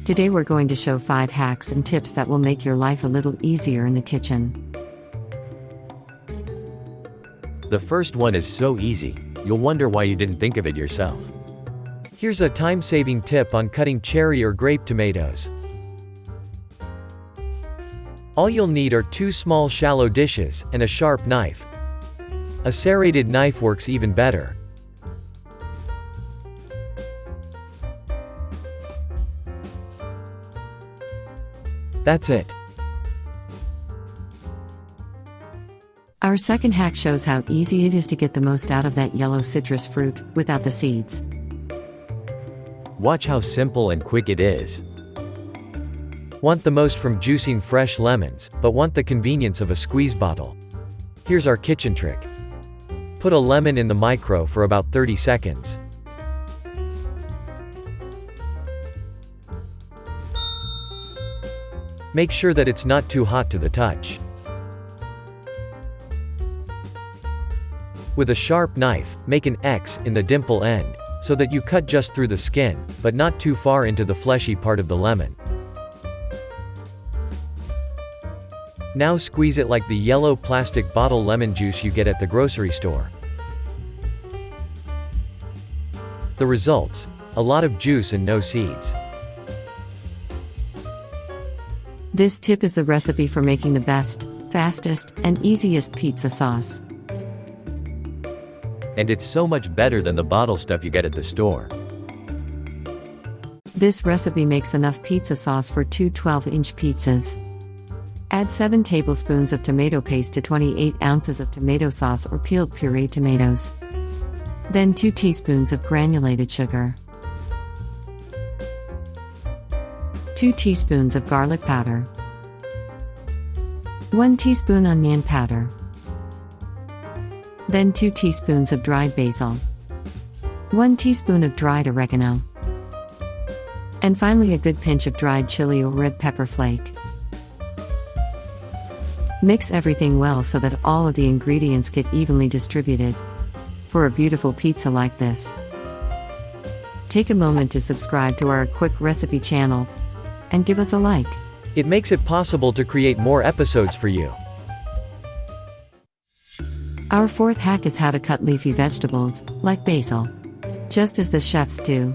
Today we're going to show 5 hacks and tips that will make your life a little easier in the kitchen. The first one is so easy, you'll wonder why you didn't think of it yourself. Here's a time-saving tip on cutting cherry or grape tomatoes. All you'll need are 2 small shallow dishes, and a sharp knife. A serrated knife works even better. That's it. Our second hack shows how easy it is to get the most out of that yellow citrus fruit, without the seeds. Watch how simple and quick it is. Want the most from juicing fresh lemons, but want the convenience of a squeeze bottle. Here's our kitchen trick. Put a lemon in the micro for about 30 seconds. Make sure that it's not too hot to the touch. With a sharp knife, make an X in the dimple end, so that you cut just through the skin, but not too far into the fleshy part of the lemon. Now squeeze it like the yellow plastic bottle lemon juice you get at the grocery store. The results: a lot of juice and no seeds. This tip is the recipe for making the best, fastest, and easiest pizza sauce. And it's so much better than the bottle stuff you get at the store. This recipe makes enough pizza sauce for 2 12-inch pizzas. Add 7 tablespoons of tomato paste to 28 ounces of tomato sauce or peeled pureed tomatoes. Then 2 teaspoons of granulated sugar. 2 teaspoons of garlic powder. 1 teaspoon onion powder. Then 2 teaspoons of dried basil. 1 teaspoon of dried oregano. And finally a good pinch of dried chili or red pepper flake. Mix everything well so that all of the ingredients get evenly distributed. For a beautiful pizza like this, take a moment to subscribe to our quick recipe channel and give us a like. It makes it possible to create more episodes for you. Our fourth hack is how to cut leafy vegetables, like basil, just as the chefs do.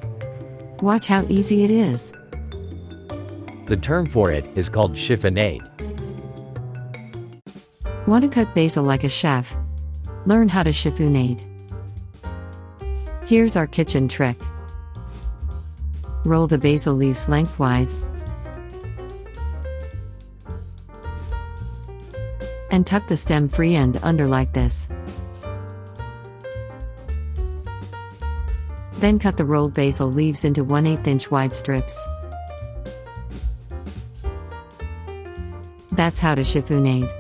Watch how easy it is. The term for it is called chiffonade. Want to cut basil like a chef? Learn how to chiffonade. Here's our kitchen trick. Roll the basil leaves lengthwise and tuck the stem free end under like this. Then cut the rolled basil leaves into 1/8 inch wide strips. That's how to chiffonade.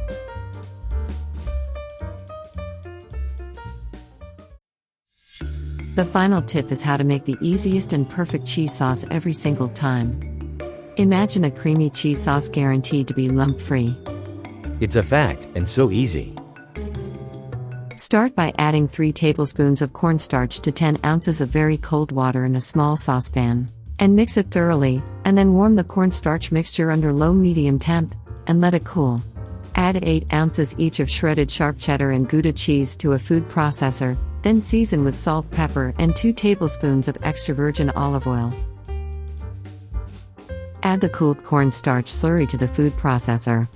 The final tip is how to make the easiest and perfect cheese sauce every single time. Imagine a creamy cheese sauce guaranteed to be lump-free. It's a fact, and so easy. Start by adding 3 tablespoons of cornstarch to 10 ounces of very cold water in a small saucepan. And mix it thoroughly, and then warm the cornstarch mixture under low-medium temp, and let it cool. Add 8 ounces each of shredded sharp cheddar and Gouda cheese to a food processor, then season with salt, pepper, and 2 tablespoons of extra virgin olive oil. Add the cooled cornstarch slurry to the food processor,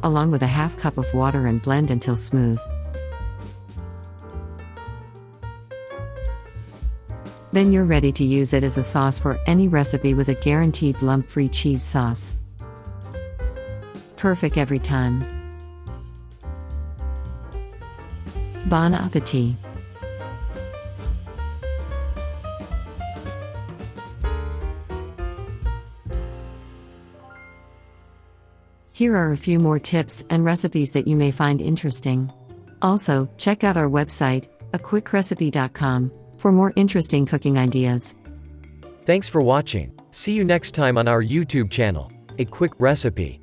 along with a half cup of water, and blend until smooth. Then you're ready to use it as a sauce for any recipe with a guaranteed lump-free cheese sauce. Perfect every time. Bon appetit! Here are a few more tips and recipes that you may find interesting. Also, check out our website, aquickrecipe.com, for more interesting cooking ideas. Thanks for watching. See you next time on our YouTube channel, A Quick Recipe.